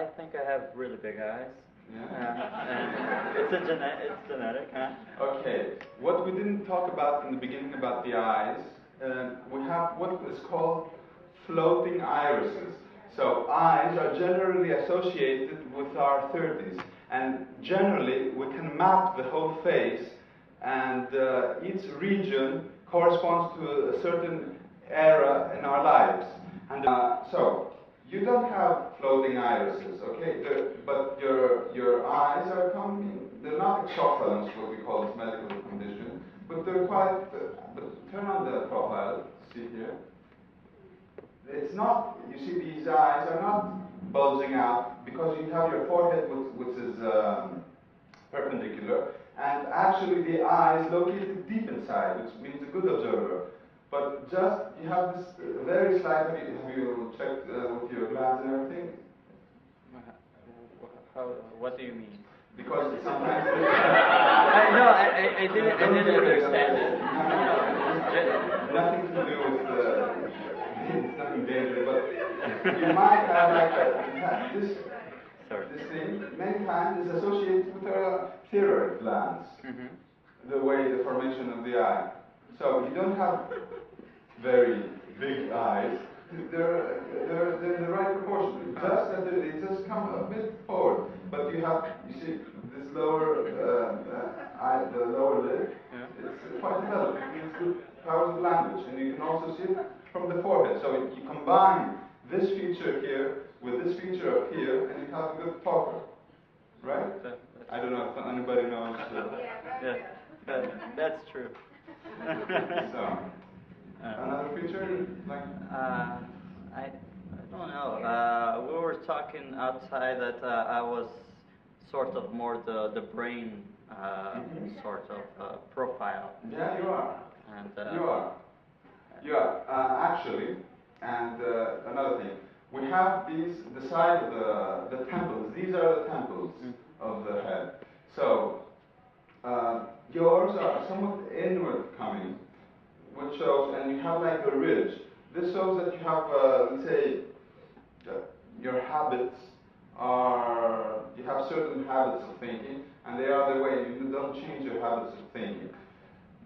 I think I have really big eyes. Yeah. It's genetic, huh? Okay. What we didn't talk about in the beginning about the eyes, we have what is called floating irises. So eyes are generally associated with our 30s, and generally we can map the whole face, and each region corresponds to a certain era in our lives. And so you don't have floating irises, okay? But your eyes are coming. They're not exophthalmos, what we call this medical condition, but they're quite. But turn on the profile. See here. It's not. You see, these eyes are not bulging out because you have your forehead, which is perpendicular, and actually the eye is located deep inside, which means a good observer. But just, you have this very slight, have you checked with your glands and everything? What do you mean? Because sometimes... I didn't understand it. Nothing to do with, it's nothing dangerous, but you might have like this thing, many times is associated with our thyroid glands, the formation of the eye. So you don't have very big eyes. They're in the right proportion. Just that they just come a bit forward. But you see this lower eye, the lower lid. Yeah. It's quite developed. It's good powers of language, and you can also see it from the forehead. So you combine this feature here with this feature up here, and you have a good talker, right? I don't know if anybody knows. Yeah, that's true. So, another feature, like I don't know. We were talking outside that I was sort of more the brain sort of profile. Yeah, you are. And you are actually. And another thing, we have the side of the temples. These are the temples of the head. So yours are somewhat inward coming, which shows, and you have like a ridge. This shows that you have, let's say, your habits are, you have certain habits of thinking, and they are the way, you don't change your habits of thinking.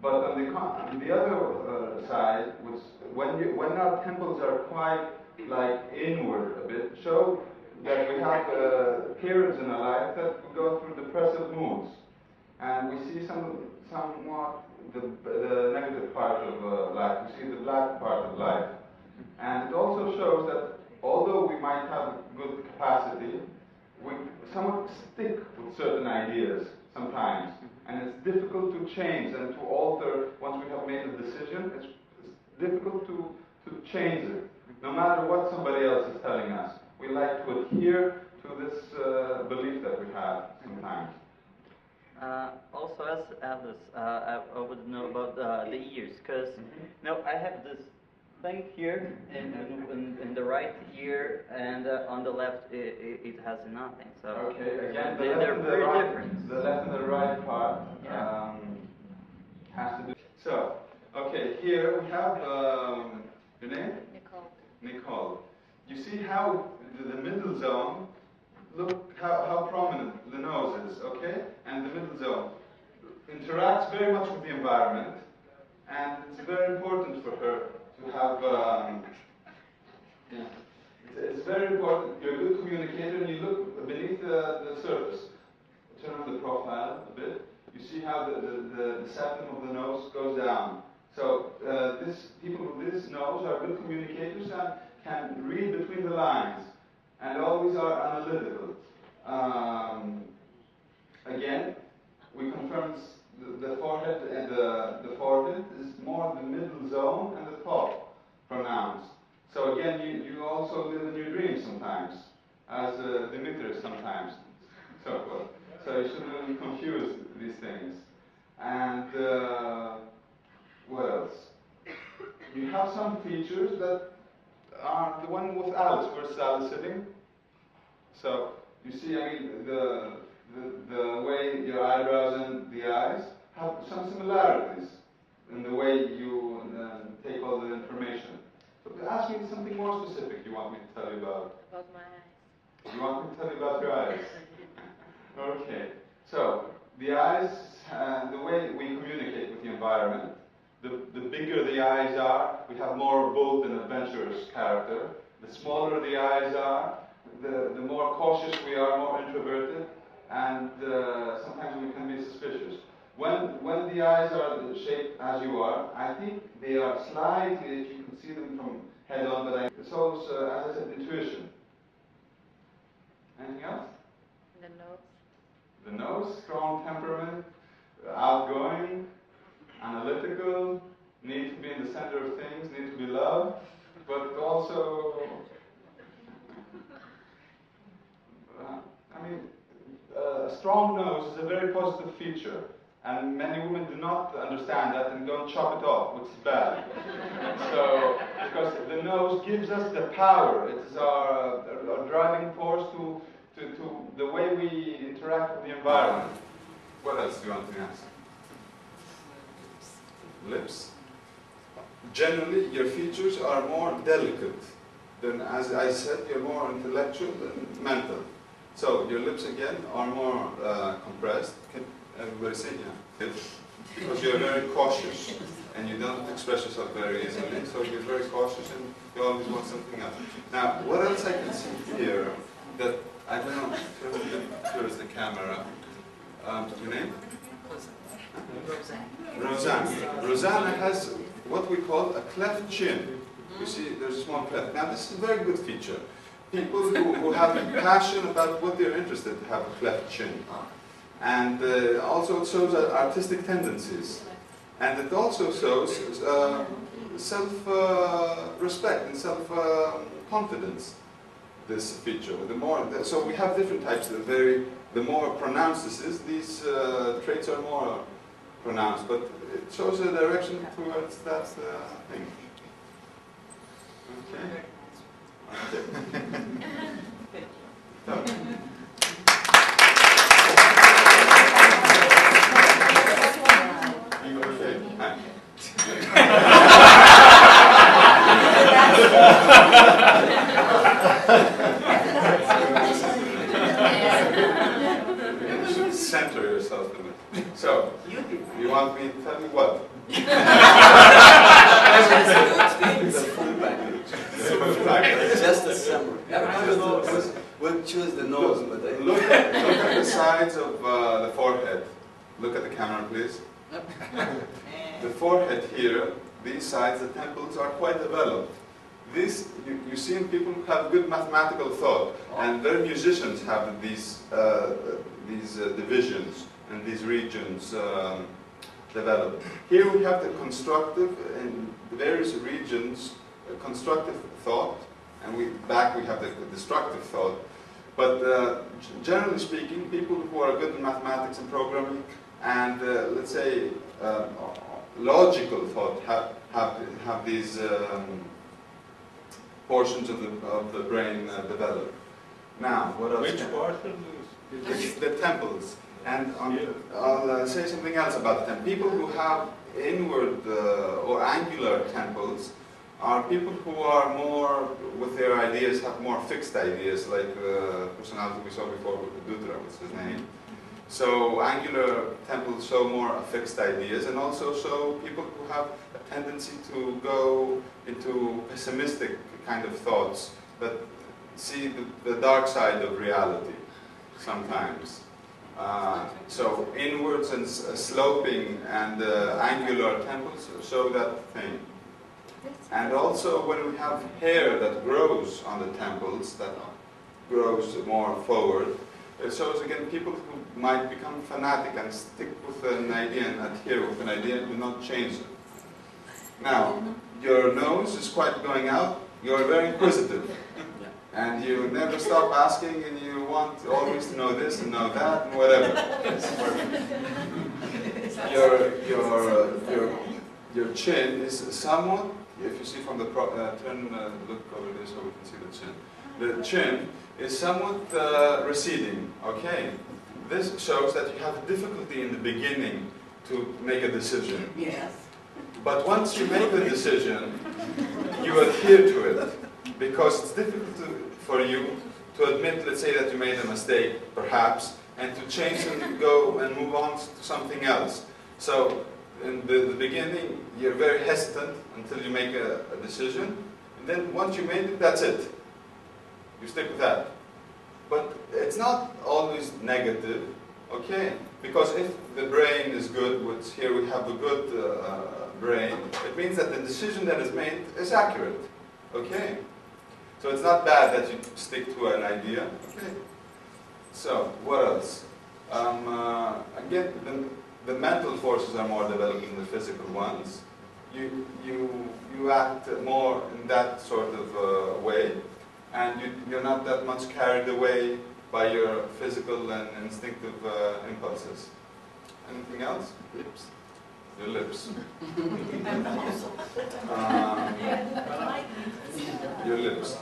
But on the other side, which when our temples are quite like inward a bit, show that we have periods in our life that we go through depressive moods, and we see somewhat the negative part of life. We see the black part of life, and it also shows that although we might have good capacity, we somewhat stick with certain ideas sometimes, and it's difficult to change and to alter once we have made a decision. It's difficult to change it, no matter what somebody else is telling us. We like to adhere to this belief that we have sometimes. Also, as Alice, I would know about the ears, because I have this thing here in the right ear, and on the left it has nothing. So okay, again, they're very different. The left and the right part has to do. So, okay, here we have your name? Nicole. You see how the middle zone, look how prominent the nose is, okay? And the middle zone interacts very much with the environment, and it's very important for her to have, it's very important. You're a good communicator, and you look beneath the surface. Turn on the profile a bit. You see how the septum of the nose goes down. So people with this nose are good communicators and can read between the lines, and always are analytical. Again, we confirm the forehead, and the forehead is more the middle zone and the top pronounced. So again, you also live in your dreams sometimes, as Dimitris sometimes. So you shouldn't confuse these things. And what else? You have some features that are the one with Alice. Where's Alice sitting? So you see, I mean, the way your eyebrows and the eyes have some similarities in the way you take all the information. So ask me something more specific you want me to tell you about. About my eyes. You want me to tell you about your eyes? Okay. So, the eyes, the way we communicate with the environment, the bigger the eyes are, we have more bold and adventurous character. The smaller the eyes are, the more cautious we are, more introverted, and sometimes we can be suspicious. When the eyes are shaped as you are, I think they are slightly, if you can see them from head on, but it shows, as I said, intuition. Anything else? The nose. The nose, strong temperament, outgoing, analytical, need to be in the center of things, need to be loved, but also, a strong nose is a very positive feature, and many women do not understand that and don't chop it off, which is bad. So, because the nose gives us the power, it is our driving force to the way we interact with the environment. What else do you want to ask? Lips. Generally, your features are more delicate than, as I said, you're more intellectual than mental. So your lips again are more compressed. Can everybody say yeah? Because you're very cautious and you don't express yourself very easily. So you're very cautious and you always want something else. Now, what else I can see here that I don't know. Here's the camera. Your name? Rosanna. Rosanna has what we call a cleft chin. You see, there's a small cleft. Now, this is a very good feature. People who have a passion about what they're interested in have a cleft chin. And also it shows artistic tendencies. And it also shows self-respect and self-confidence, this feature. So we have different types. The more pronounced this is, these traits are more pronounced. But it shows a direction towards that thing. Okay. You should center yourself in it. So, you want me to tell you what? Just a summary. We'll choose the nose, but look at the sides of the forehead. Look at the camera, please. The forehead here, these sides, the temples are quite developed. This, you see in people who have good mathematical thought, and their musicians have these divisions and these regions developed. Here we have the constructive and the various regions, constructive thought, and we have the destructive thought. But generally speaking, people who are good in mathematics and programming and let's say logical thought have these portions of the brain developed. Now, what else? Which portions? The temples. And I'll say something else about them. People who have inward or angular temples are people who are more, with their ideas, have more fixed ideas, like the personality we saw before with Dutra, what's his name. So angular temples show more fixed ideas, and also show people who have a tendency to go into pessimistic kind of thoughts, that see the dark side of reality sometimes. So inwards and sloping and angular temples show that thing. And also when we have hair that grows on the temples, that grows more forward, it shows again people who might become fanatic and stick with an idea and adhere with an idea and do not change it. Now, your nose is quite going out, you're very inquisitive. And you never stop asking, and you want always to know this and know that and whatever. Your chin is somewhat, if you see from the look over there so we can see the chin. The chin is somewhat receding. Okay, this shows that you have a difficulty in the beginning to make a decision. yes. But once you make the decision, you adhere to it. Because it's difficult for you to admit, let's say, that you made a mistake, perhaps, and to change and go and move on to something else. So in the beginning, you're very hesitant until you make a decision, and then once you made it, that's it. You stick with that. But it's not always negative, okay? Because if the brain is good, which here we have a good brain, it means that the decision that is made is accurate, okay? So it's not bad that you stick to an idea, okay? So, what else? Again, the mental forces are more developed than the physical ones. You act more in that sort of way, and you're not that much carried away by your physical and instinctive impulses. Anything else? Lips. Your lips. Your lips.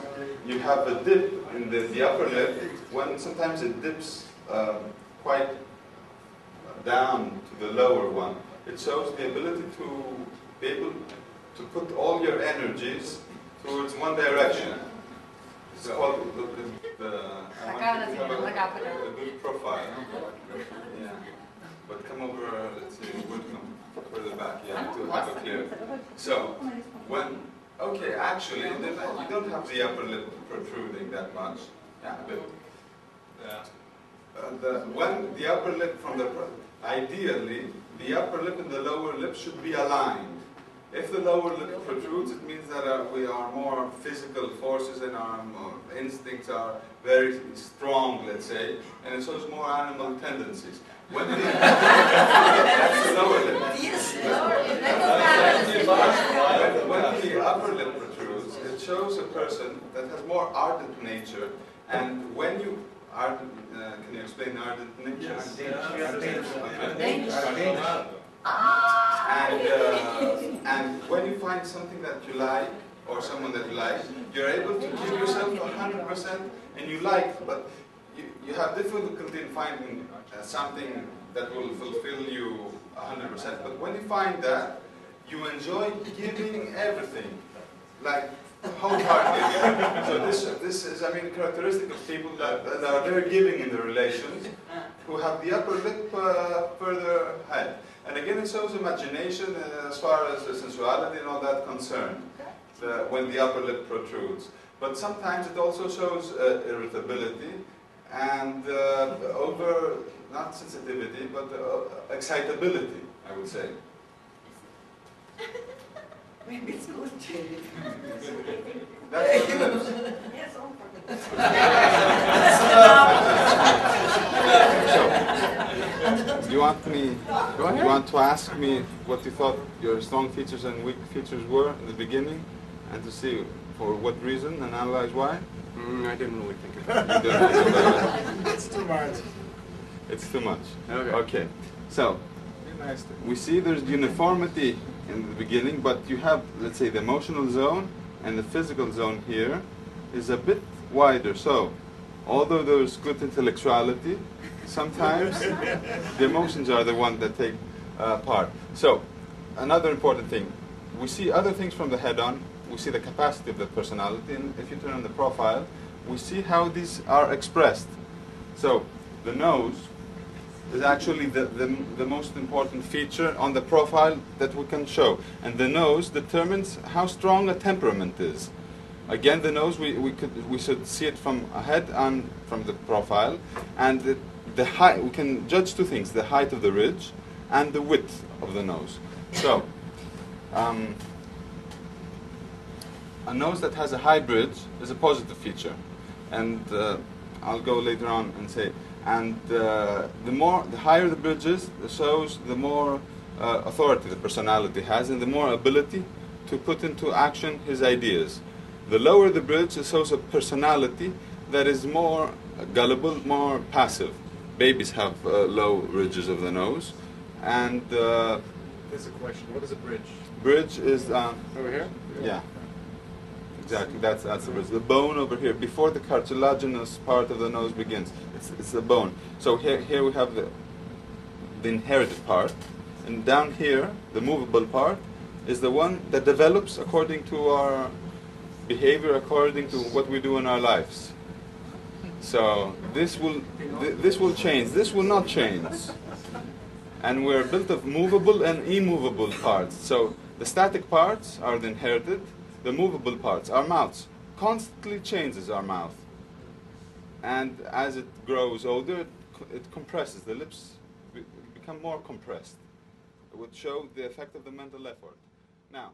You have a dip in the upper lip when sometimes it dips quite down to the lower one. It shows the ability to be able to put all your energies towards one direction. It's called I want you to have a good profile. Yeah. But come over, let's see, we'll come further back, yeah, to have a clear. So, okay, actually, then you don't have the upper lip protruding that much. Yeah, a bit. When the upper lip ideally, the upper lip and the lower lip should be aligned. If the lower lip protrudes, it means that we are more physical forces and our instincts are very strong, let's say, and it shows more animal tendencies. When that's the lower lip. When the upper lip protrudes, it shows a person that has more ardent nature, and when you can you explain ardent nature? And when you find something that you like, or someone that you like, you're able to give yourself 100%, and you like, but you have difficulty in finding something that will fulfill you 100%. But when you find that, you enjoy giving everything, like wholeheartedly. So this is, I mean, characteristic of people that are very giving in their relations, who have the upper lip further ahead. And again, it shows imagination as far as sensuality and all that concerned, when the upper lip protrudes. But sometimes it also shows irritability and not sensitivity, but excitability, I would say. Maybe it's good. That's the lips. Yes, So, you want to ask me what you thought your strong features and weak features were in the beginning, and to see for what reason and analyze why? I didn't really think about it. It's too much. It's too much. Okay. So, we see there's uniformity in the beginning, but you have, let's say, the emotional zone and the physical zone here is a bit wider. So, although there's good intellectuality, sometimes the emotions are the one that take part. So, another important thing, we see other things from the head on. We see the capacity of the personality, and if you turn on the profile, we see how these are expressed. So, the nose is actually the most important feature on the profile that we can show. And the nose determines how strong a temperament is. Again, the nose, we should see it from ahead and from the profile. And the height, we can judge two things, the height of the ridge and the width of the nose. So, a nose that has a high bridge is a positive feature. And I'll go later on and say, and the higher the bridge is, it shows the more authority the personality has and the more ability to put into action his ideas. The lower the bridge, it shows a personality that is more gullible, more passive. Babies have low ridges of the nose. And There's a question. What is a bridge? bridge is... Over here? Yeah. Exactly, that's the bridge. The bone over here, before the cartilaginous part of the nose begins. It's the bone. So here we have the inherited part. And down here, the movable part, is the one that develops according to our behavior, according to what we do in our lives. So this will change. This will not change. And we're built of movable and immovable parts. So the static parts are the inherited. The movable parts, our mouths, constantly changes our mouth. And as it grows older, it compresses. The lips become more compressed. It would show the effect of the mental effort. Now,